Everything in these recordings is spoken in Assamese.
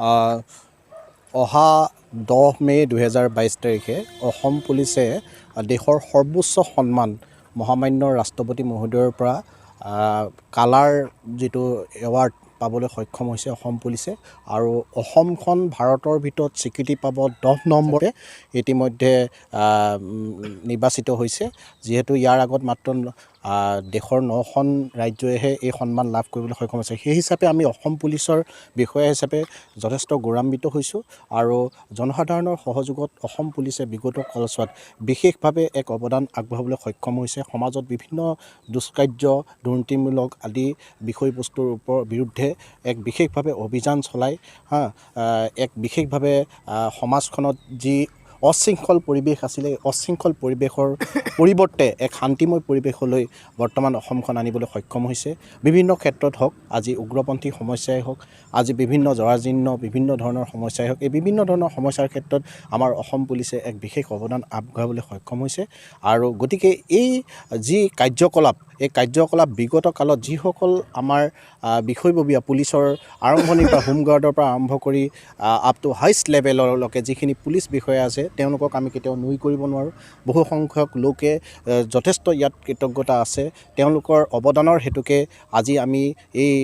আহ, অহা 10 মে' 2022 তাৰিখে অসম পুলিচে দেশৰ সৰ্বোচ্চ সন্মান মহামান্য ৰাষ্ট্ৰপতি মহোদয়ৰ পৰা কালাৰ যিটো এৱাৰ্ড পাবলৈ সক্ষম হৈছে অসম পুলিচে। আৰু অসমখন ভাৰতৰ ভিতৰত স্বীকৃতি পাব 10 নম্বৰে ইতিমধ্যে নিৰ্বাচিত হৈছে। যিহেতু ইয়াৰ আগত মাত্ৰ দেশৰ 9খন ৰাজ্যইহে এই সন্মান লাভ কৰিবলৈ সক্ষম হৈছে। সেই হিচাপে আমি অসম পুলিচৰ বিষয়া হিচাপে যথেষ্ট গৌৰৱান্বিত হৈছোঁ। আৰু জনসাধাৰণৰ সহযোগত অসম পুলিচে বিগত কালছোৱাত বিশেষভাৱে এক অৱদান আগবঢ়াবলৈ সক্ষম হৈছে। সমাজত বিভিন্ন দুষ্কাৰ্য দুৰ্নীতিমূলক আদি বিষয়বস্তুৰ বিৰুদ্ধে এক বিশেষভাৱে অভিযান চলাই এক বিশেষভাৱে সমাজখনত যি অশৃংখল পৰিৱেশ আছিলে, অশৃংখল পৰিৱেশৰ পৰিৱৰ্তে এক শান্তিময় পৰিৱেশলৈ বৰ্তমান অসমখন আনিবলৈ সক্ষম হৈছে। বিভিন্ন ক্ষেত্ৰত হওক, আজি উগ্ৰপন্থী সমস্যাই হওক, আজি বিভিন্ন জৰাজীৰ্ণ বিভিন্ন ধৰণৰ সমস্যাই হওক, এই বিভিন্ন ধৰণৰ সমস্যাৰ ক্ষেত্ৰত আমাৰ অসম পুলিচে এক বিশেষ অৱদান আগবঢ়াবলৈ সক্ষম হৈছে। আৰু গতিকে এই যি কাৰ্যকলাপ, এই কাৰ্যকলাপ বিগত কালত যিসকল আমাৰ বিষয়ববীয়া পুলিচৰ আৰম্ভণিৰ পৰা হোমগাৰ্ডৰ পৰা আৰম্ভ কৰি আপ টু হাইষ্ট লেভেললৈকে যিখিনি পুলিচ বিষয়া আছে তেওঁলোকক আমি কেতিয়াও নুই কৰিব নোৱাৰোঁ। বহু সংখ্যক লোকে যথেষ্ট ইয়াত কৃতজ্ঞতা আছে। তেওঁলোকৰ অৱদানৰ হেতুকে আজি আমি এই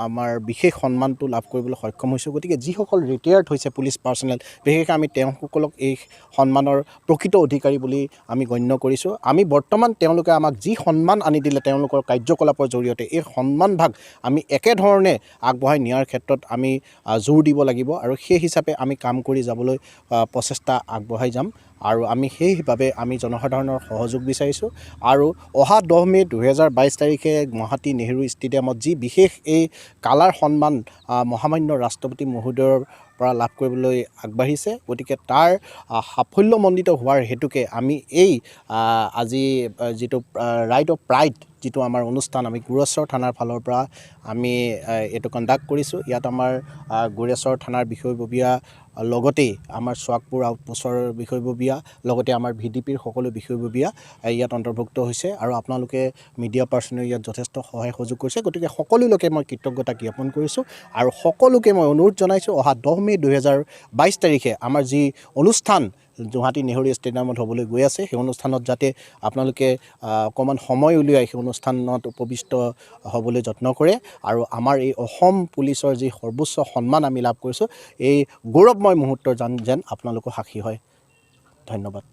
আমাৰ বিশেষ সন্মানটো লাভ কৰিবলৈ সক্ষম হৈছোঁ। গতিকে যিসকল ৰিটায়াৰ্ড হৈছে পুলিচ পাৰ্চনেল, বিশেষকৈ আমি তেওঁসকলক এই সন্মানৰ প্ৰকৃত অধিকাৰী বুলি আমি গণ্য কৰিছোঁ। আমি বৰ্তমান তেওঁলোকে আমাক যি সন্মান আনি দিলে তেওঁলোকৰ কাৰ্যকলাপৰ জৰিয়তে, এই সন্মানভাগ আমি একেধৰণে আগবঢ়াই নিয়াৰ ক্ষেত্ৰত আমি জোৰ দিব লাগিব। আৰু সেই হিচাপে আমি কাম কৰি যাবলৈ প্ৰচেষ্টা আগবঢ়াই যাম। আৰু আমি সেইবাবে আমি জনসাধাৰণৰ সহযোগ বিচাৰিছোঁ। আৰু অহা 10 মে' 2022 তাৰিখে গুৱাহাটী নেহেৰু ষ্টেডিয়ামত যি বিশেষ এই কালাৰ সন্মান মহামান্য ৰাষ্ট্ৰপতি মহোদয়ৰ পৰা লাভ কৰিবলৈ আগবাঢ়িছে, গতিকে তাৰ সাফল্যমণ্ডিত হোৱাৰ হেতুকে আমি এই আজি যিটো ৰাইড অফ প্ৰাইড যিটো আমাৰ অনুষ্ঠান আমি গুৰেশ্বৰ থানাৰ ফালৰ পৰা আমি এইটো কণ্ডাক্ট কৰিছোঁ। ইয়াত আমাৰ গুৰেশ্বৰ থানাৰ বিষয়ববীয়া, লগতেই আমাৰ চোৱাগপুৰ আউটপোষ্টৰ বিষয়ববীয়া, লগতে আমাৰ VDPৰ সকলো বিষয়ববীয়া ইয়াত অন্তৰ্ভুক্ত হৈছে। আৰু আপোনালোকে মিডিয়া পাৰ্চনেল ইয়াত যথেষ্ট সহায় সহযোগ কৰিছে। গতিকে সকলোলৈকে মই কৃতজ্ঞতা জ্ঞাপন কৰিছোঁ। আৰু সকলোকে মই অনুৰোধ জনাইছোঁ, অহা 10 মে' 2022 তাৰিখে আমাৰ যি অনুষ্ঠান গুৱাহাটী নেহেৰু ষ্টেডিয়ামত হ'বলৈ গৈ আছে, সেই অনুষ্ঠানত যাতে আপোনালোকে অকণমান সময় উলিয়াই সেই অনুষ্ঠানত উপবিষ্ট হ'বলৈ যত্ন কৰে। আৰু আমাৰ এই অসম পুলিচৰ যি সৰ্বোচ্চ সন্মান আমি লাভ কৰিছোঁ, এই গৌৰৱময় মুহূৰ্তৰ যেন আপোনালোকো সাক্ষী হয়। ধন্যবাদ।